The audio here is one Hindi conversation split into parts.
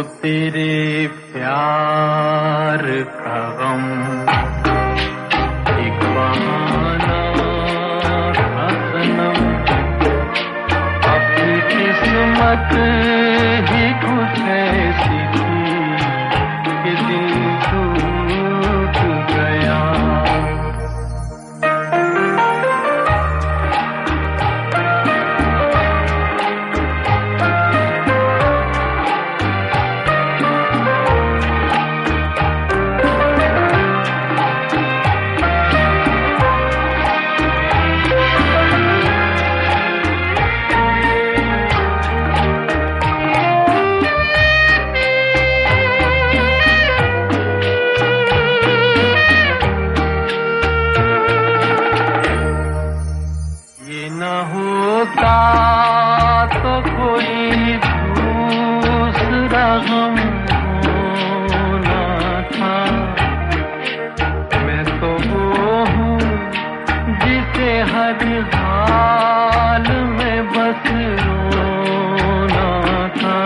तेरे प्यार का गम एक बहाना था सनम, अपनी किस्मत ही कुछ ऐसी थी कि दिल टूट गया। तो कोई दूसरा गम होना था, मैं तो वो हूँ जिसे हर हाल में बस रोना था।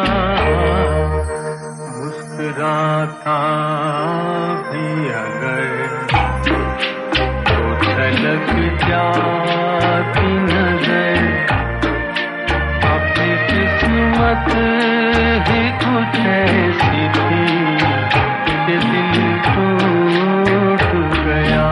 मुस्कुराता भी अगर तो छलक जाती नजर, किस्मत ही कुछ ऐसी थी कि दिल टूट गया।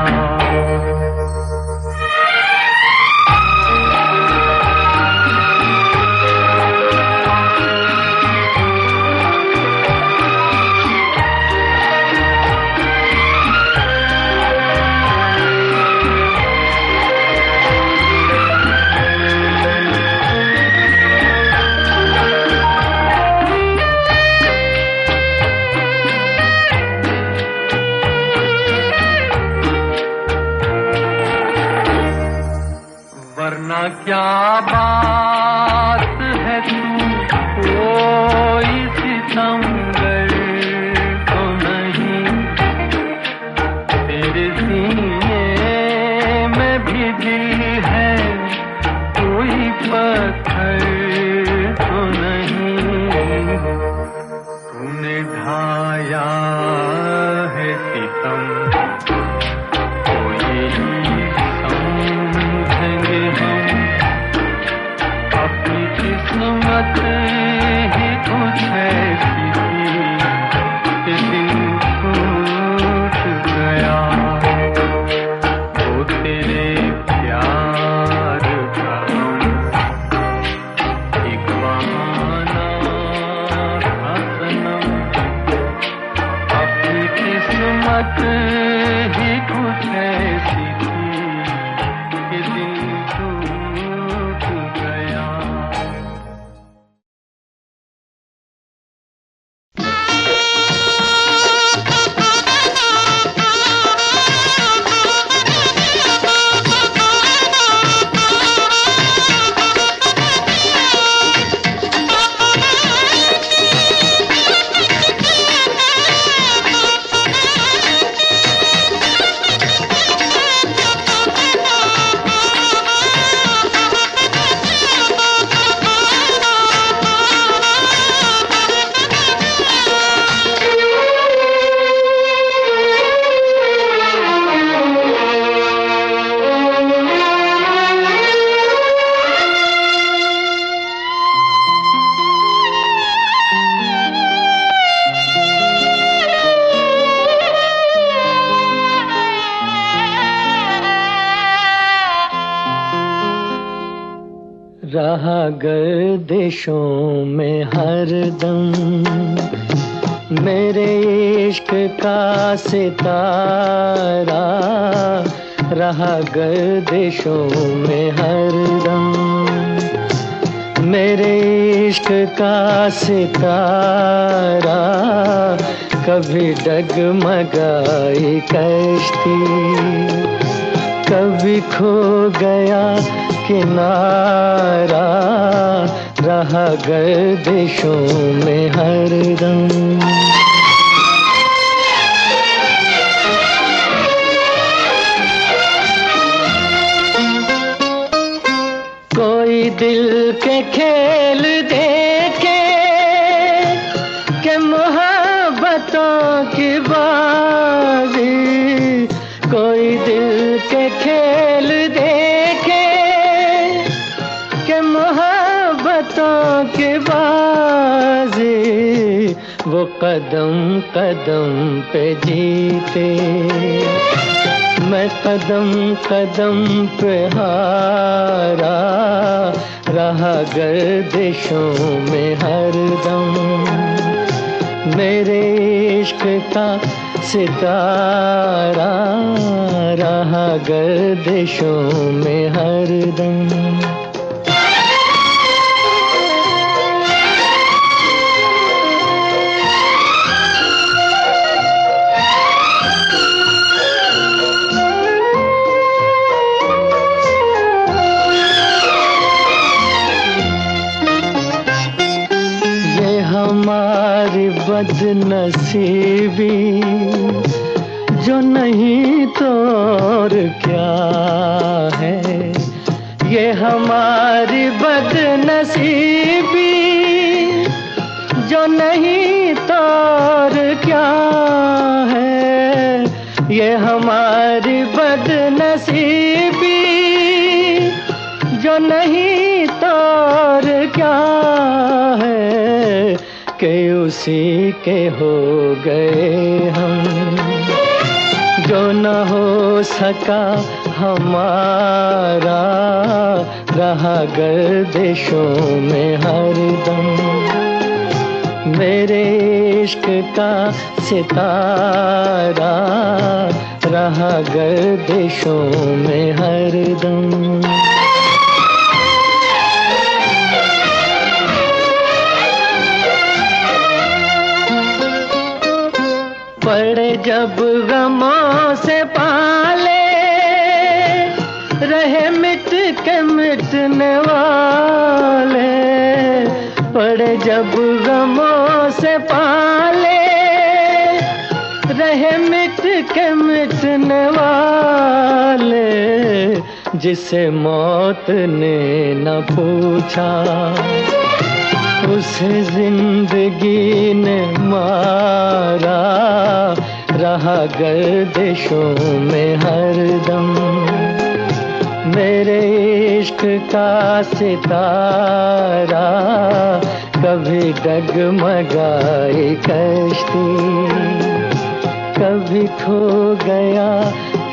वरना क्या बात है तू कोई सितमगर तो नहीं, तेरे सीने में भी दिल है कोई पत्थर तो नहीं। तूने ढाया है सितम तो यही समझेंगे हम, अपनी किस्मत ही कुछ ऐसी थी कि दिल टूट गया। वो तेरे प्यार का गम एक बहाना था सनम, अपनी किस्मत ही कुछ ऐसी थी कि दिल टूट गया। रहा गर्दिशों में हरदम मेरे इश्क का सितारा, रहा गर्दिशों में हरदम मेरे इश्क का सितारा। कभी डगमगाई कश्ती, कभी खो गया किनारा, रहा गर्दिशों में हरदम। कोई दिल के खेल देखे कि की बाजी, कोई दिल के खेल देखे कि मोहब्बतों की बाजी, वो कदम कदम पे जीते, मैं कदम कदम पे हारा रहा गर्दिशों में हरदम। मेरे इश्क का सितारा रहा गर्दिशों में हरदम। हमारी बदनसीबी जो नहीं तो और क्या है, ये हमारी बदनसीबी जो नहीं तो और क्या है, ये हमारी बदनसीबी जो नहीं तो और क्या है, कि उसी के हो गए हम, जो न हो सका हमारा रहा गर्दिशों में हरदम। मेरे इश्क का सितारा रहा गर्दिशों में हरदम। पड़े जब गमों से पाले, रहे मिट के मिटने वाले, पड़े जब गमों से पाले, रहे मिट के मिटने वाले, जिसे मौत ने न पूछा उसे जिंदगी ने मारा रहा गर्दिशों में हरदम। मेरे इश्क का सितारा कभी डगमगाई कश्ती, कभी खो गया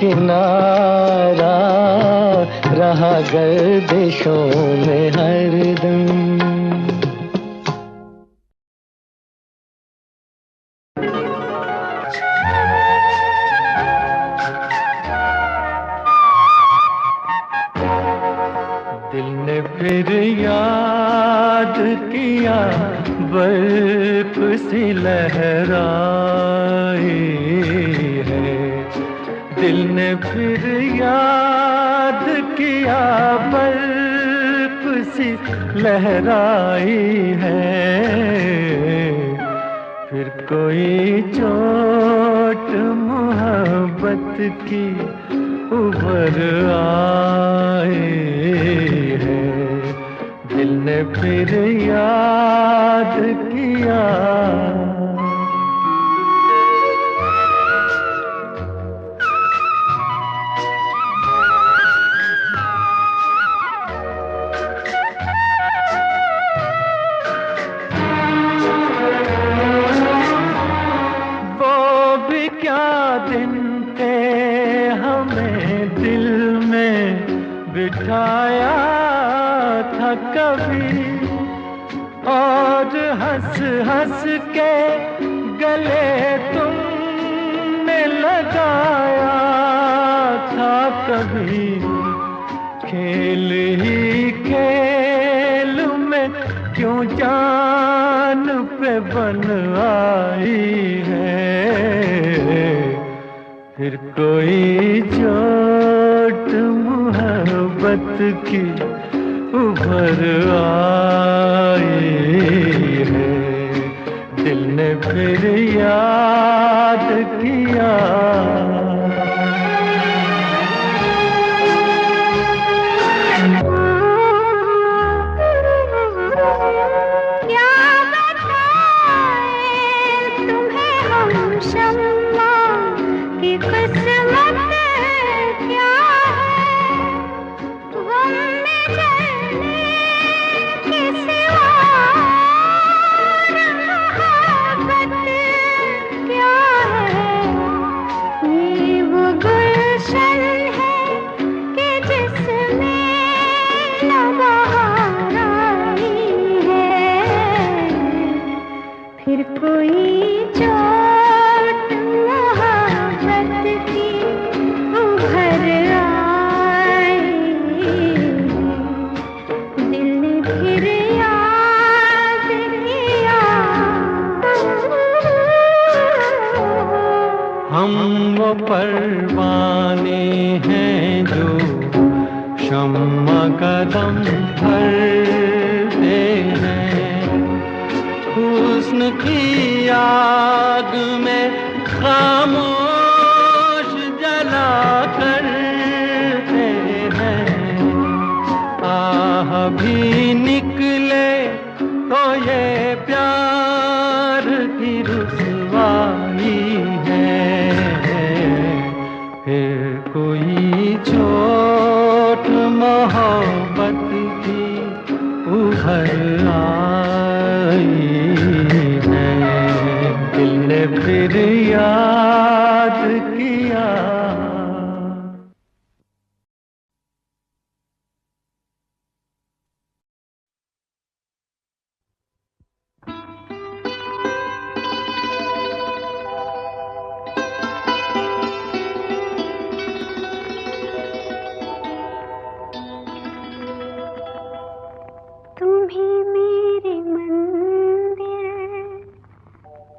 किनारा रहा गर्दिशों में हरदम। दिल ने फिर याद किया बर्फ सी लहराई है, दिल ने फिर याद किया बर्फ सी लहराई है, फिर कोई चोट मोहब्बत की उभर आई है, दिल ने फिर याद किया। वो भी क्या दिन थे हमें दिल में बिठाया था कभी, और हंस हंस के गले तुमने लगाया था कभी, खेल ही खेल में क्यों जान पे बन आई है, फिर कोई चोट मोहब्बत की उभर आई है, दिल ने फिर याद किया। क्या बताएं तुम्हें हम कोई चोट मोहब्बत की उभर आए, दिल ने फिर याद किया। हम वो परवाने हैं जो शम्मा कदम भरते हैं, हुस्न की आग में खामोश जला करते हैं। आह भी निकले तो ये प्यार की रुसवाई है। फिर कोई चोट मोहब्बत की उभर आई है, दिल ने फिर याद किया। तुम ही मेरे मंदिर,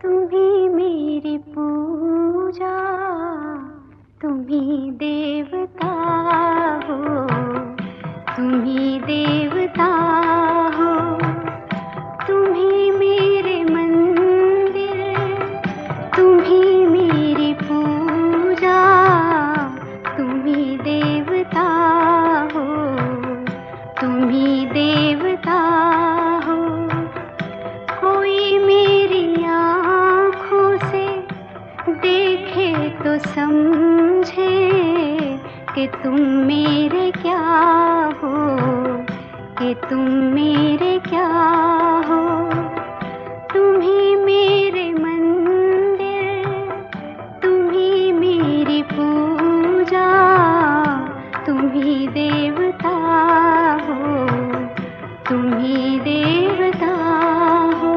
तुम ही मेरी पूजा, तुम ही देवता हो, तुम ही देवता हो। तुम ही मेरे मंदिर, तुम ही मेरी पूजा, तुम ही देवता हो, तुम ही देवता हो। कोई मेरी आँखों से देखे तो समझे कि तुम मेरे क्या हो, कि तुम मेरे क्या हो। तुम ही मेरे मंदिर, तुम ही मेरी पूजा, तुम ही देवता हो, तुम ही देवता हो।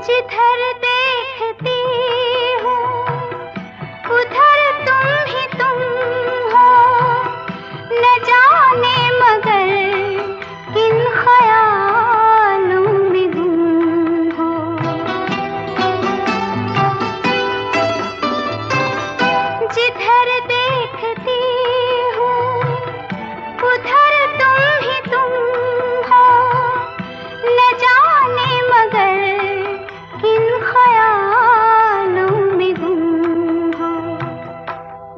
जिधर देखती हूँ उधर तुम ही तुम हो, न जाने मगर किन ख्यालों में गुम हो। जिधर देखती हूँ उधर तुम ही तुम हो, न जाने मगर किन ख्यालों में गुम हो।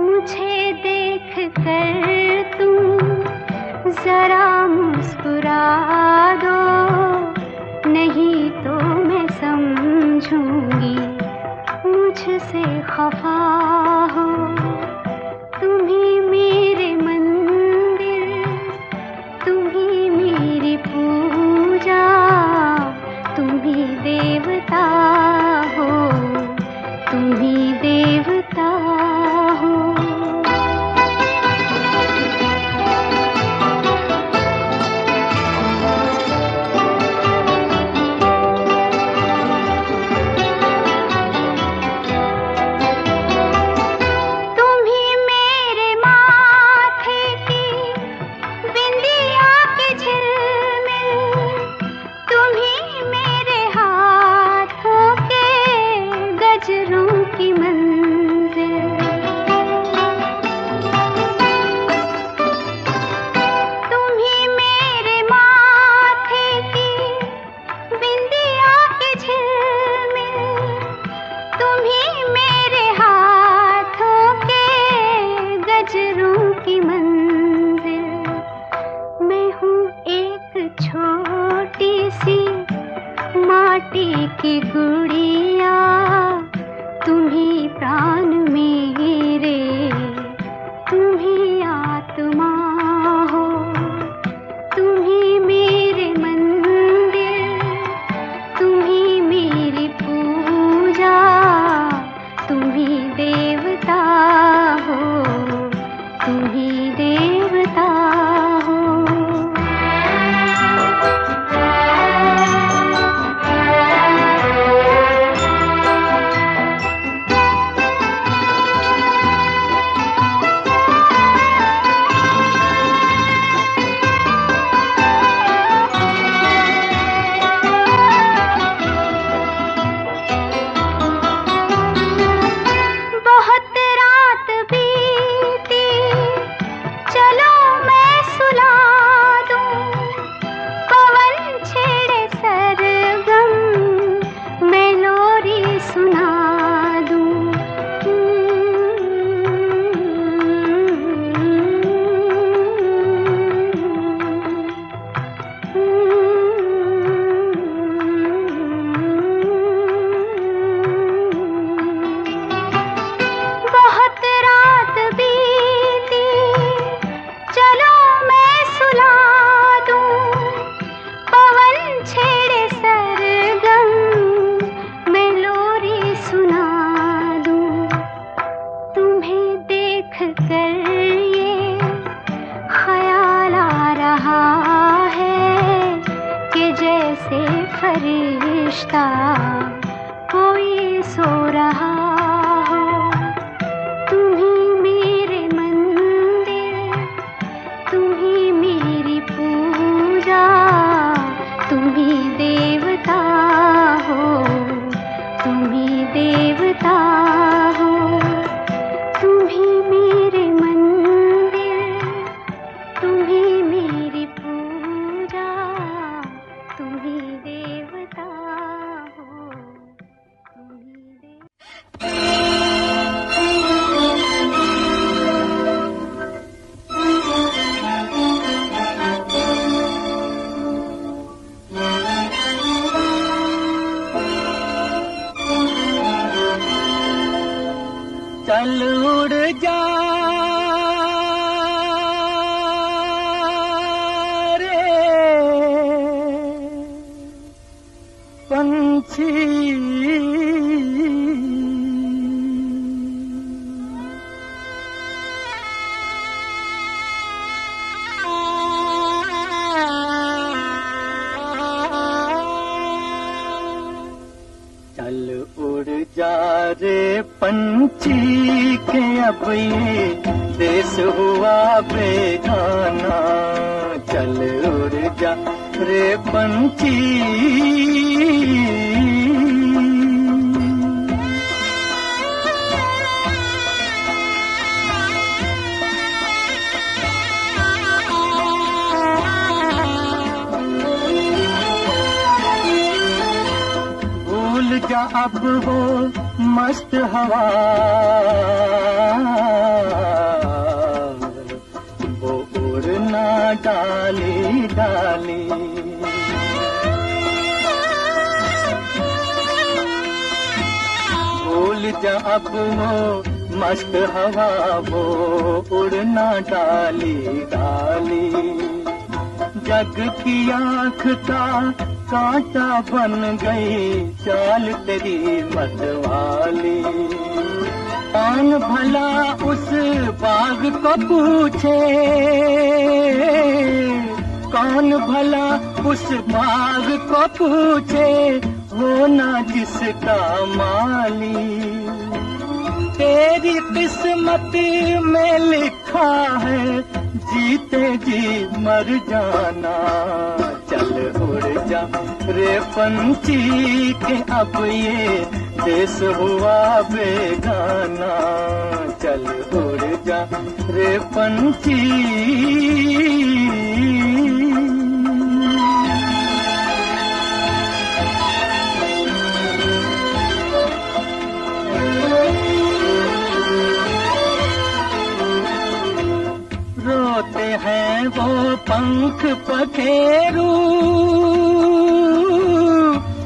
मुझे देख कर तुम जरा मुस्कुरा दो, नहीं तो मैं समझूंगी मुझसे खफा हो। तुम ही मेरे मंदिर, तुम ही मेरी पूजा, तुम ही देवता हो, तुम ही देवता हो। तुम ही मेरे माथे की बिंदिया की झिलमिल, तुम ही मेरे हाथों के गजरों की मंजिल। तुम ही मेरे माथे की बिंदिया की झिलमिल, तुम ही मेरे हाथों के गजरों की मंजिल। मैं हूँ एक छोटी सी माटी की गुड़िया, तुम ही प्राण मेरे, तुम ही आत्मा हो। तुम ही मेरे मंदिर, तुम ही मेरी पूजा, सो रहा हो। तुम ही मेरे मंदिर, तुम ही मेरी पूजा, तुम ही देवता हो, तुम ही देवता हो। तुम ही मेरे मंदिर, तुम ही मेरी पूजा, तुम ही देवता हो, तुम ही चल उड़ जा रे पंछी, चल उड़ जा रे पंछी के अब ये देश हुआ बेगाना। चल उड़ जा रे पंछी, भूल जा अब वो मस्त हवा, वो उड़ना डाली डाली। भूल जा अब वो मस्त हवा, वो उड़ना डाली डाली। जग की आँख का कांटा बन गई चाल तेरी मतवाली। कौन भला उस बाग को पूछे, कौन भला उस बाग को पूछे, होना जिसका माली। तेरी किस्मत में लिखा है जीते जी मर जाना। चल उड़ जा रे पंछी के अब ये देश हुआ बेगाना। चल उड़ जा रे पंछी, रोते हैं वो पंख पखेरू,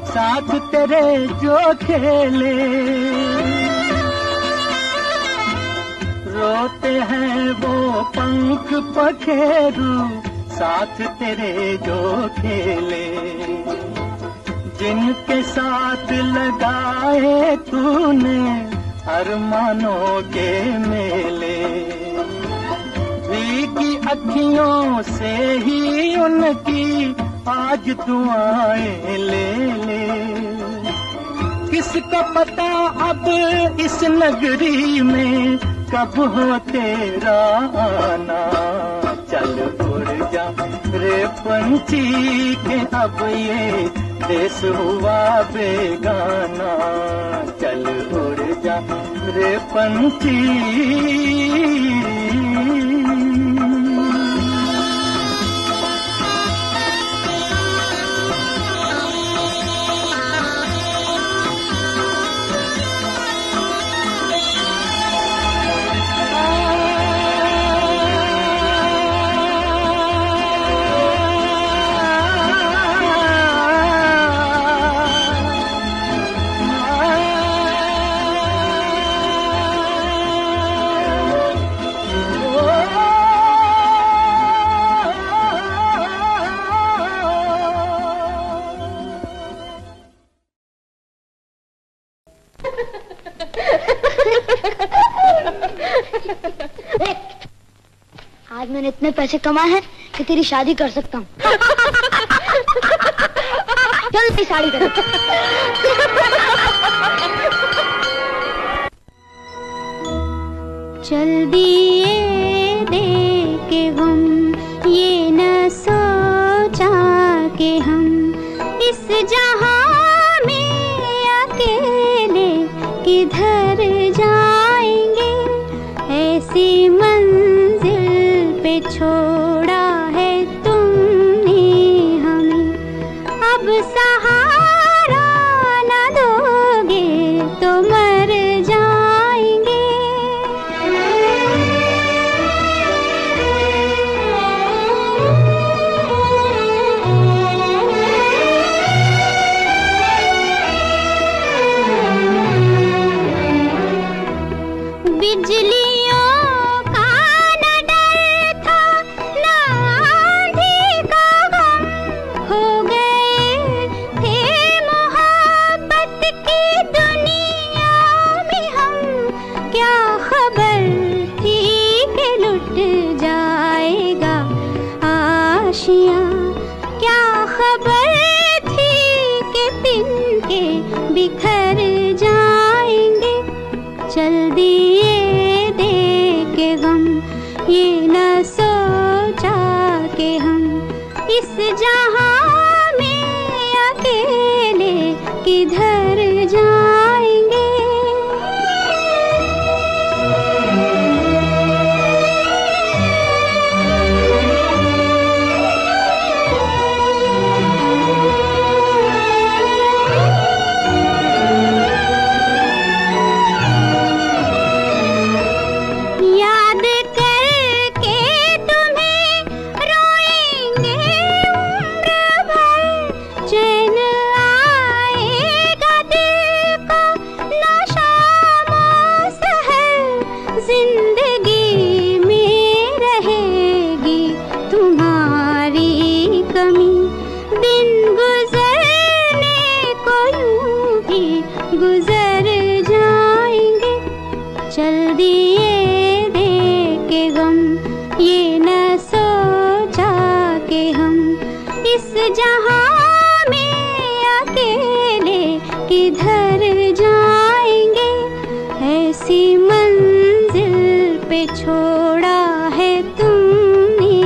साथ तेरे जो खेले। रोते हैं वो पंख पखेरू, साथ तेरे जो खेले। जिनके साथ लगाए तूने अरमानों के मेले। भीगी अखियों से ही उनकी आज दुआएं ले ले। किसको पता अब इस नगरी में कब हो तेरा आना। चल उड़ जा रे पंछी के अब ये देश हुआ बेगाना। चल उड़ जा रे पंछी, आज मैंने इतने पैसे कमाए हैं कि तेरी शादी कर सकता हूँ। चल साड़ी कर। चल दिए दे के गम, ये न सोचा कि हम इस जहां में अकेले किधर जाएंगे। ऐसी मंजिल पे छोड़ा है तुमने हमें, अब सहारा न दोगे तो मर जाएंगे। बिजलियों का न डर था, न आंधी का गम, हो गए थे मोहब्बत की दुनिया में हम। क्या खबर थी कि लुट जाएगा आशियाँ, क्या खबर थी कि तिनके बिखर जाएंगे। चल दिए दे के गम, ये न सोचा कि हम इस जहां में अकेले किधर जाएंगे। याद करके तुम्हें रोएंगे उम्र भर, चैन आएगा दिल को न शाम सहर। जिंदगी में रहेगी तुम्हारी कमी, दिन गुजरने को यूं ही गुजर जाएंगे। चल दिए दे के गम, ये न सोचा कि हम इस जहां में अकेले किधर जाएंगे। ऐसी मंजिल पे छोड़ा है तुमने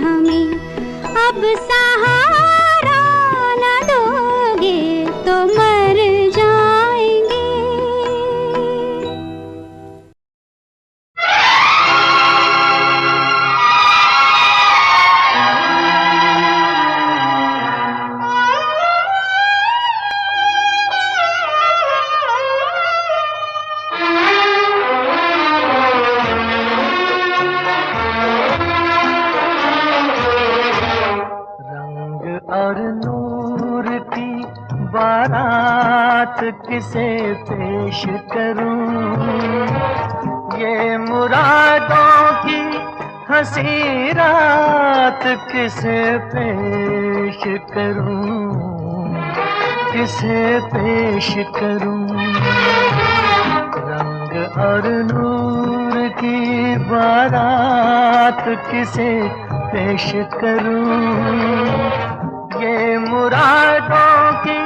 हमें, अब सहारा न दोगे तो मर जाएंगे। रंग और नूर की बारात किसे पेश करूं, ये मुरादों की हंसी रात किसे पेश करूं, किसे पेश करूं। रंग और नूर की बारात किसे पेश करूं, ये मुरादों की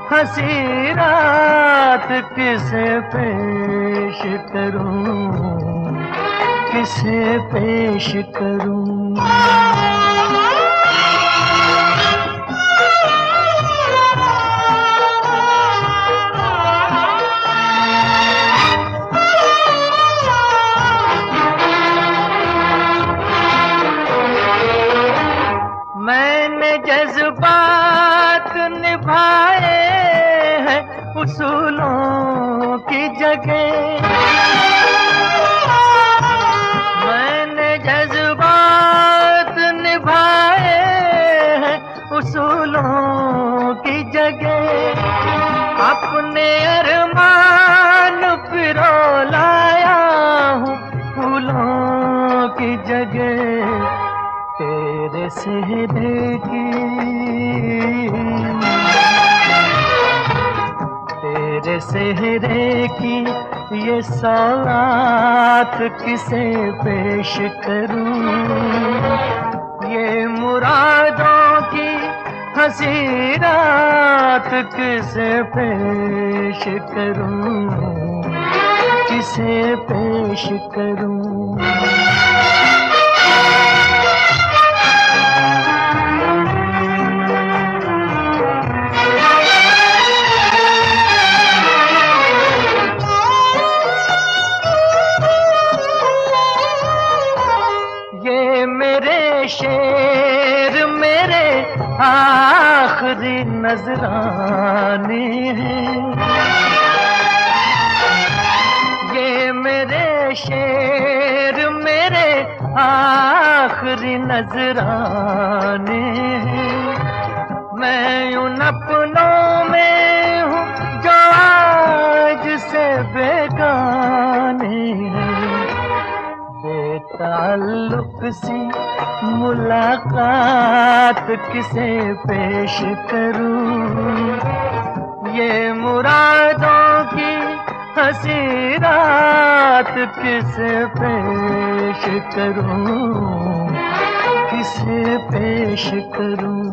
हंसी रात किसे पेश करूं, किसे पेश करूं। मैंने जज्बात निभाए हैं उसूलों की जगह, मैंने जज्बात निभाए हैं उसूलों की जगह। अपने अरमान पिरो लाया हूँ फूलों की जगह। तेरे सेहरे की, तेरे सेहरे की ये सौगात किसे पेश करूं, ये मुरादों की हंसी रात किसे पेश करूं, किसे पेश करूं। ये मेरे शेर मेरे आखिरी नजराने हैं, ये मेरे शेर मेरे आखिरी नजराने हैं। मैं उन अपनों में हूँ जो आज से बेगाने हैं। बेताल्लुक सी मुलाकात किसे पेश करूं, ये मुरादों की हंसी रात किसे पेश करूं, किसे पेश करूं।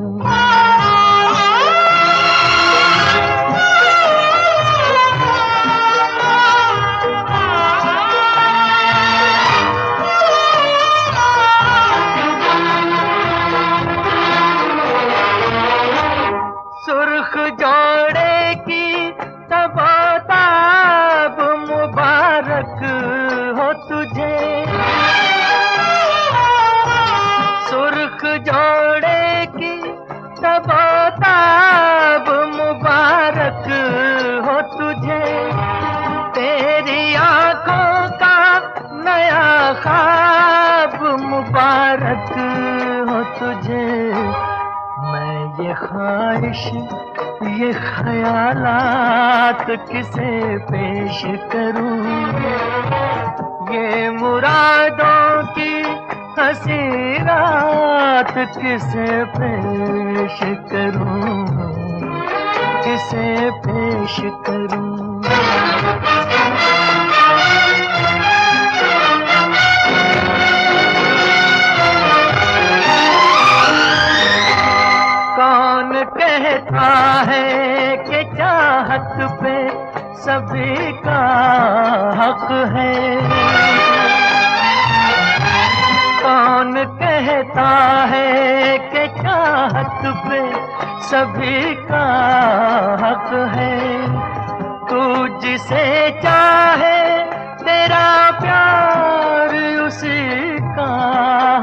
सुर्ख जोड़े की तबताब मुबारक हो तुझे, सुर्ख जोड़े की तबताब मुबारक हो तुझे। तेरी आंखों का नया ख्वाब मुबारक हो तुझे। मैं ये ख्वाहिश ये ख्यालात किसे पेश करूं, ये मुरादों की हंसी रात किसे पेश करूं, किसे पेश करूं। कौन कहता है कि चाहत पे सभी का हक है, कौन कहता है कि चाहत पे सभी का हक है। तू जिसे चाहे तेरा प्यार उसी का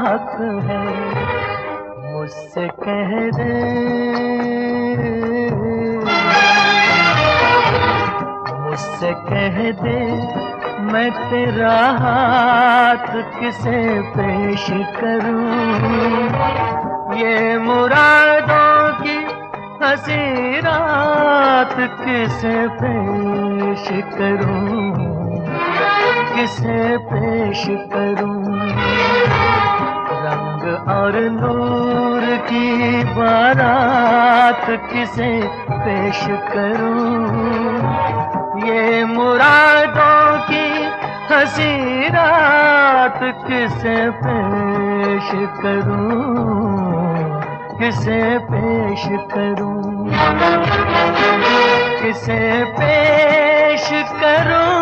हक है। मुझसे कह दे, मुझसे कह दे मैं तेरा हाथ किसे पेश करूं, ये मुरादों की हंसी रात किसे पेश करूं, किसे पेश करूं। रंग और नूर की बारात किसे पेश करूं, ये मुरादों की हंसी रात किसे पेश करूं, किसे पेश करूं, किसे पेश करूं।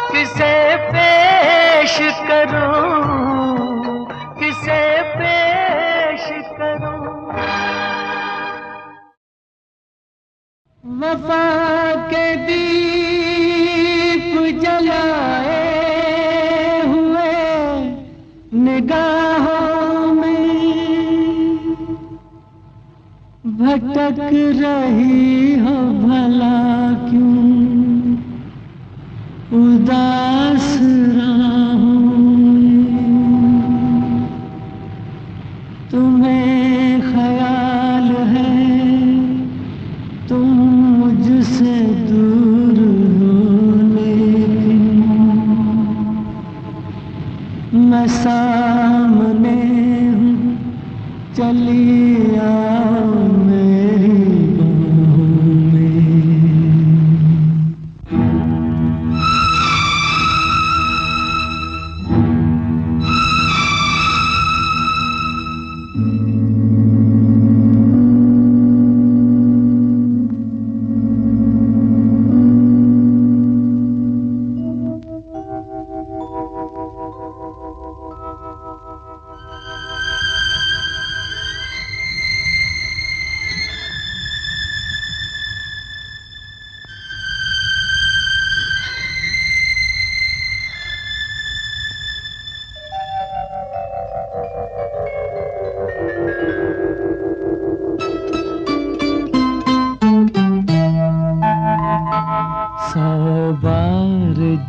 किसे पेश करूं, किसे पेश करूं। वफा के दीप जलाए हुए निगाहों में भटक रही हो भला क्यों उदास राहों में। तुम्हें ख्याल है तुम मुझसे दूर हो, लेकिन मैं सामने हूँ, चली आओ मेरी बाहों में।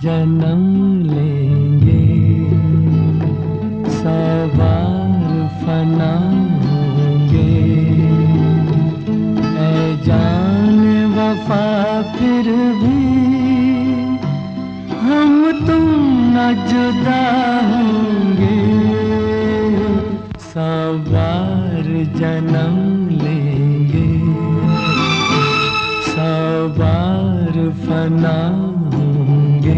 जन्म लेंगे, 100 बार फना होंगे। ऐ जान वफा फिर भी हम तुम न जुदा होंगे, 100 बार जन्म लेंगे, 100 बार फना होंगे।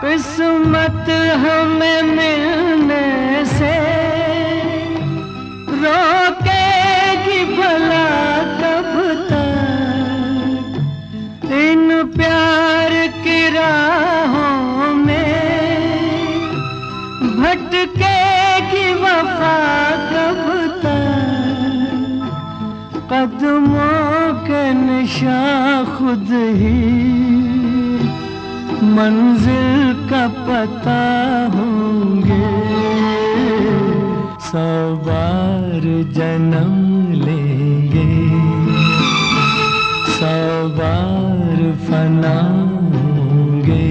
किस्मत हमें मिलने से रोकेगी भला कब तक, इन प्यार की राहों में भटकेगी वफा कब तक। कदमों के निशान खुद ही मंजिल का पता होंगे, 100 बार जन्म लेंगे, 100 बार फना होंगे।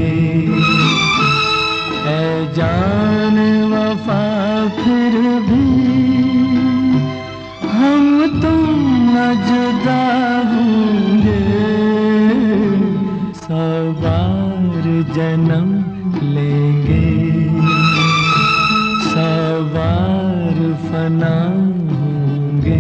ऐ जान वफा फिर भी हम तुम न जुदा होंगे, 100 बार जन्म लेंगे, 100 बार फना होंगे।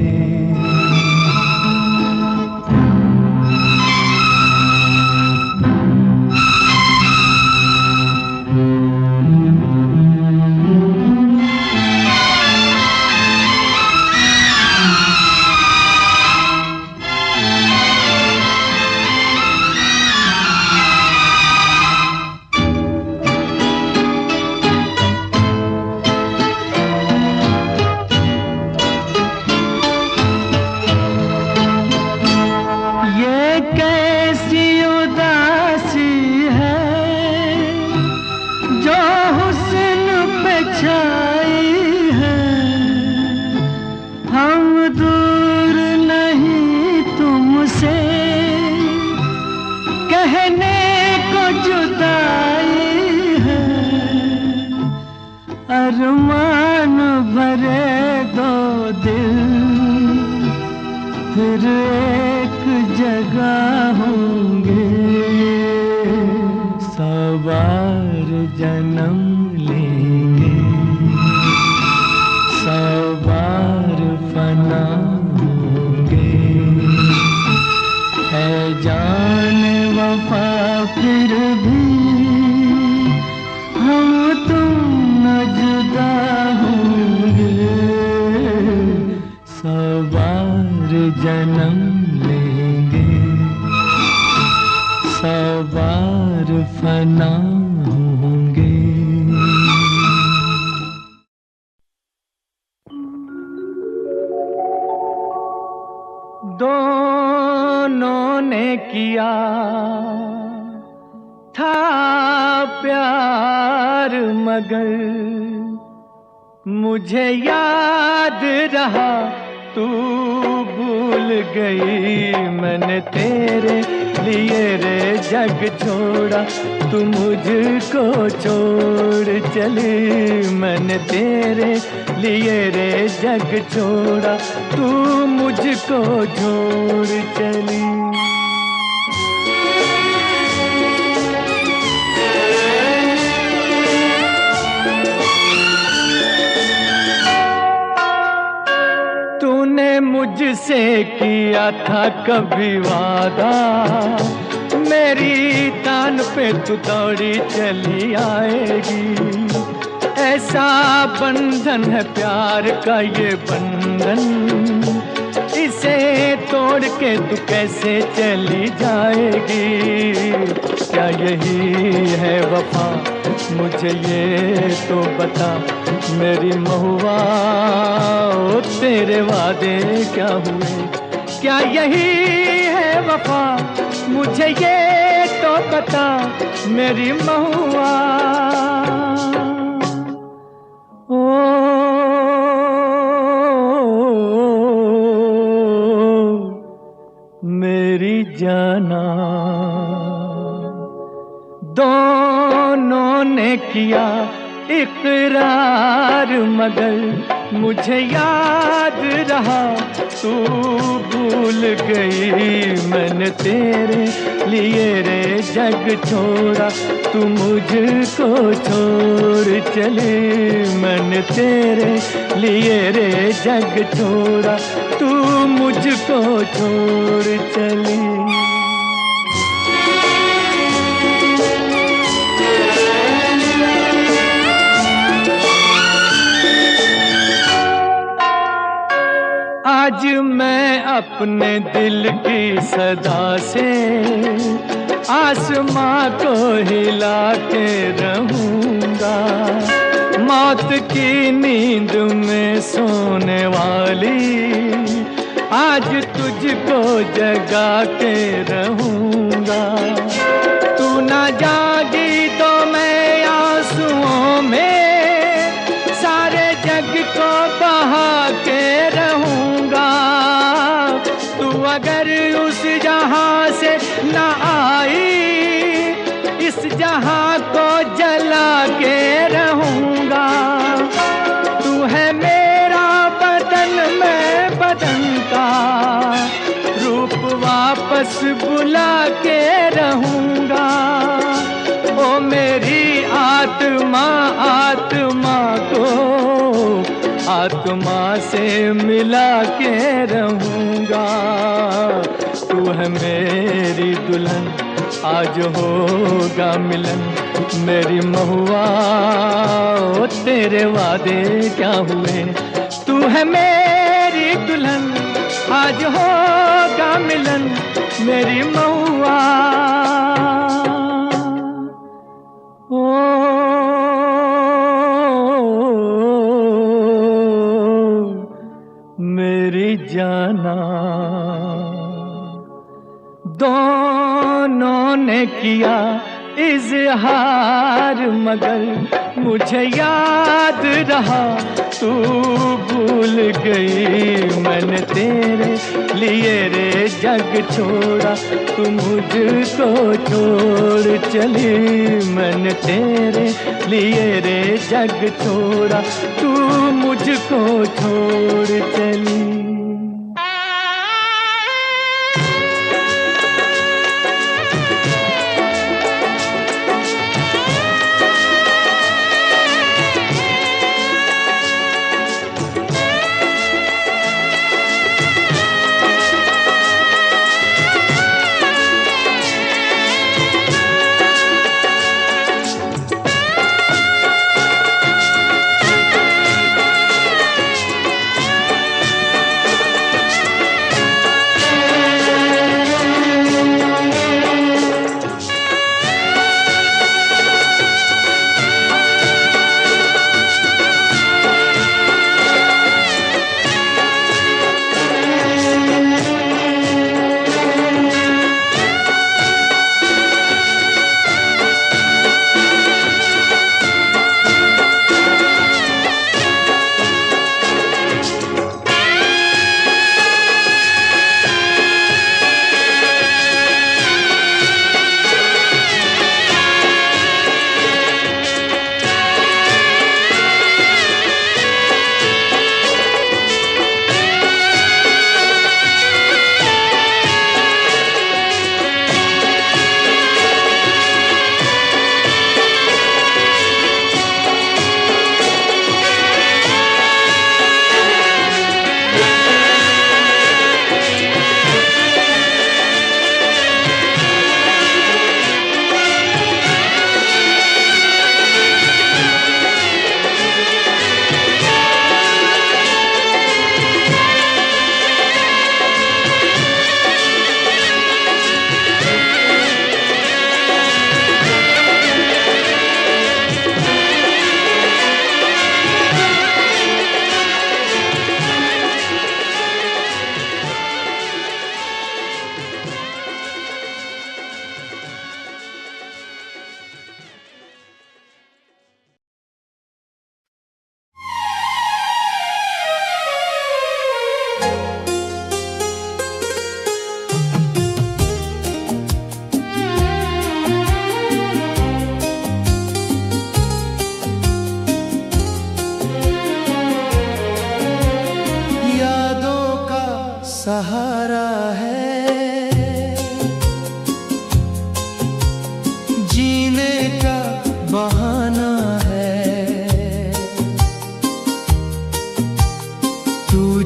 अरमान भरे दो दिल फिर एक जगह होंगे, 100 बार जन्म लेंगे, 100 बार फना होंगे। है जान वफा फिर भी हम तुम न जुदा होंगे, 100 बार जन्म लेंगे, 100 बार फना होंगे। दोनों ने किया था प्यार मगर मुझे याद रहा तू भूल गई। मैंने तेरे लिए रे जग छोड़ा तू मुझको छोड़ चली। मैंने तेरे लिए रे जग छोड़ा तू मुझको छोड़ चली। तूने मुझसे किया था कभी वादा, मेरी तान पे तू दौड़ी चली आएगी। ऐसा बंधन है प्यार का ये बंधन, इसे तोड़ के तू कैसे चली जाएगी। क्या यही है वफा मुझे ये तो बता मेरी महुआ, ओ तेरे वादे क्या हुए, क्या यही है वफा, मुझे ये तो बता मेरी महुआ। ओ मेरी जाना, दोनों ने किया इकरार मगर मुझे याद रहा तू भूल गई। मैंने तेरे लिए रे जग छोड़ा, तू मुझको छोड़ चली। मैंने तेरे लिए रे जग छोड़ा, तू मुझको छोड़ चली। आज मैं अपने दिल की सदा से आसमां को हिला के रहूंगा। मौत की नींद में सोने वाली आज तुझको जगा के रहूंगा। तू ना जागी तो मैं आंसुओं में सारे जग को बहा के रहूंगा। तू अगर उस जहां से न आई, इस जहां को जला के रहूंगा। तू है मेरा बदन, मैं बदन का रूप वापस बुला के रहूंगा। ओ मेरी आत्मा, आत्मा को आत्मा से मिला के रहूंगा। तू है मेरी दुल्हन, आज होगा मिलन मेरी महुआ, ओ तेरे वादे क्या हुए। तू है मेरी दुल्हन, आज होगा मिलन मेरी महुआ। मेरी जाना, दोनों ने किया इज़हार मगर मुझे याद रहा तू भूल गई। मैंने तेरे लिए रे जग छोड़ा, तू मुझको छोड़ चली। मैंने तेरे लिए रे जग छोड़ा, तू मुझको छोड़ चली।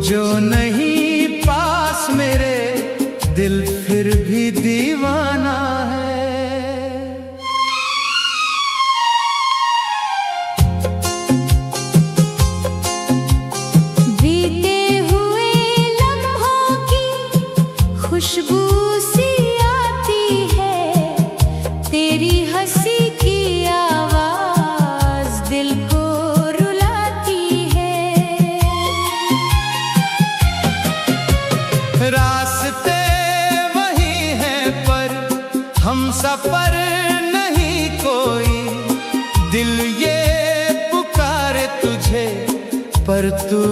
जो नहीं पास मेरे, दिल फिर भी दीवाना है। बीते हुए लम्हों की खुशबू सी आती है, तेरी हंसी की आवाज दिल को रुलाती है। रास्ते वही हैं पर हम सफर नहीं कोई, दिल ये पुकारे तुझे पर तू